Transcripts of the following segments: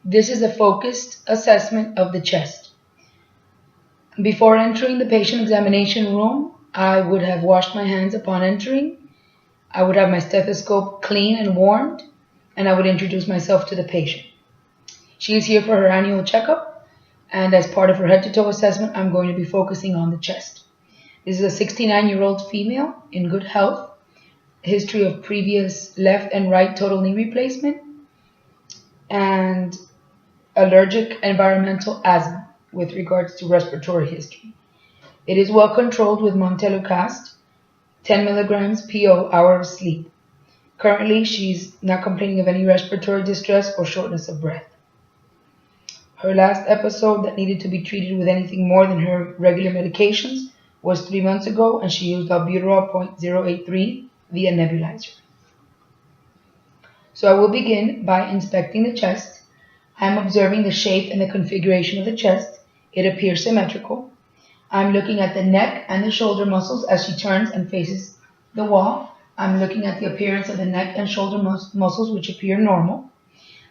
This is a focused assessment of the chest. Before entering the patient examination room, I would have washed my hands upon entering. I would have my stethoscope clean and warmed, and I would introduce myself to the patient. She is here for her annual checkup, and as part of her head-to-toe assessment, I'm going to be focusing on the chest. This is a 69-year-old female in good health, history of previous left and right total knee replacement, and allergic environmental asthma with regards to respiratory history. It is well controlled with Montelukast, 10 milligrams PO hour of sleep. Currently, she's not complaining of any respiratory distress or shortness of breath. Her last episode that needed to be treated with anything more than her regular medications was 3 months ago, and she used albuterol 0.083 via nebulizer. So I will begin by inspecting the chest. I'm observing the shape and the configuration of the chest. It appears symmetrical. I'm looking at the neck and the shoulder muscles as she turns and faces the wall. I'm looking at the appearance of the neck and shoulder muscles, which appear normal.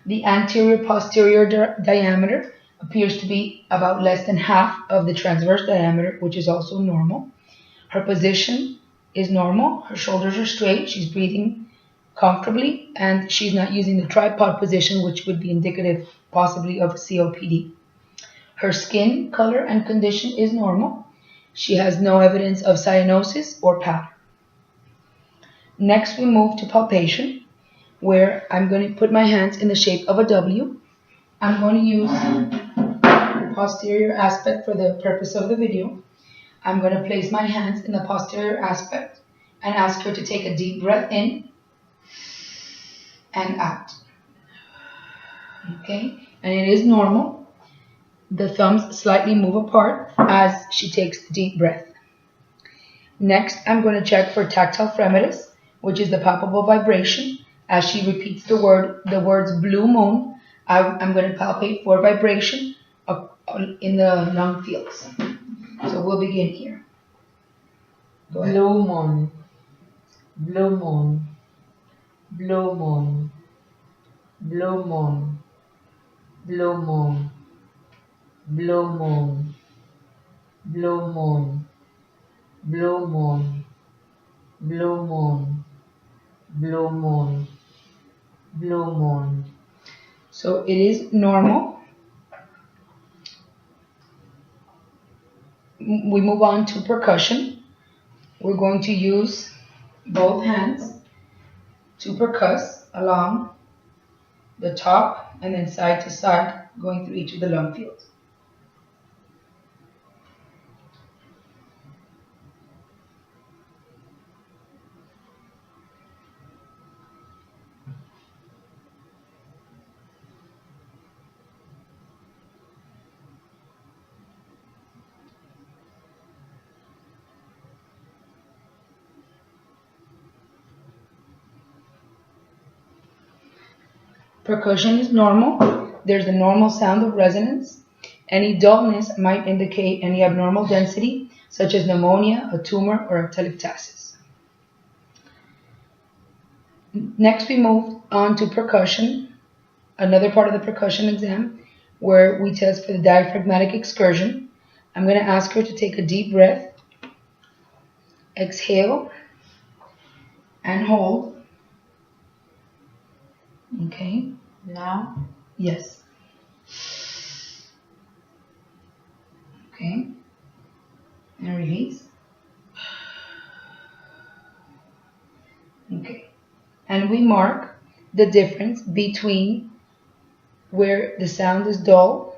The anterior-posterior diameter appears to be about less than half of the transverse diameter, which is also normal. Her position is normal. Her shoulders are straight. She's breathing comfortably, and she's not using the tripod position, which would be indicative possibly of COPD. Her skin color and condition is normal. She has no evidence of cyanosis or pallor. Next, we move to palpation, where I'm going to put my hands in the shape of a W. I'm going to use the posterior aspect for the purpose of the video. I'm going to place my hands in the posterior aspect and ask her to take a deep breath in and out. Okay, and it is normal. The thumbs slightly move apart as she takes a deep breath. Next, I'm going to check for tactile fremitus, which is the palpable vibration. As she repeats the words blue moon, I'm going to palpate for vibration in the lung fields. So we'll begin here. Go ahead. Blue moon, blue moon, blue moon, blue moon, blue moon, blue moon, blue moon, blue moon, blue moon, blue moon, blue moon. So it is normal. We move on to percussion. We're going to use both hands to percuss along the top and then side to side, going through each of the lung fields. Percussion is normal. There's a normal sound of resonance. Any dullness might indicate any abnormal density, such as pneumonia, a tumor, or a telangiectasis. Next, we move on to percussion, another part of the percussion exam, where we test for the diaphragmatic excursion. I'm going to ask her to take a deep breath, exhale, and hold. Okay. Now? Yes. Okay. And release. Okay. And we mark the difference between where the sound is dull,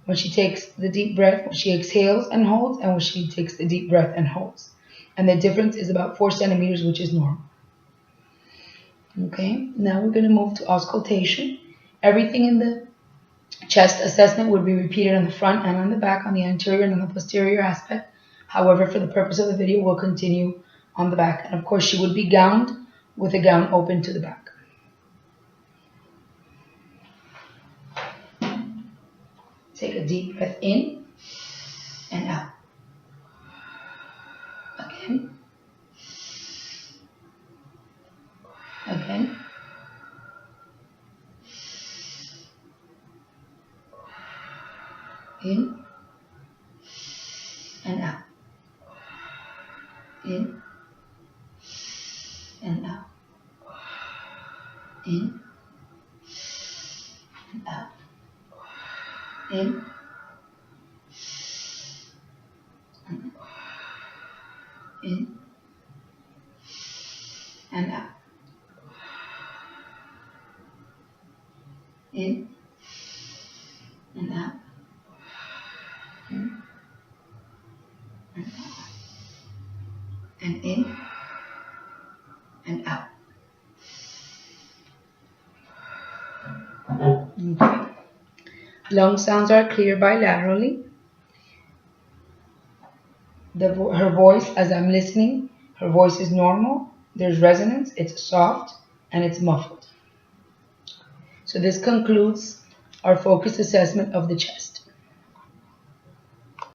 when she takes the deep breath, when she exhales and holds, and when she takes the deep breath and holds. And the difference is about 4 centimeters, which is normal. Okay, now we're going to move to auscultation. Everything in the chest assessment would be repeated on the front and on the back, on the anterior and on the posterior aspect. However, for the purpose of the video, we'll continue on the back. And of course, she would be gowned with a gown open to the back. Take a deep breath in and out. Again. Again. In and out. In and out. In and out. In and out. In and out. In and out. In and out. And in and out. Okay. Lung sounds are clear bilaterally. Her voice, as I'm listening, her voice is normal. There's resonance. It's soft and it's muffled. So this concludes our focused assessment of the chest.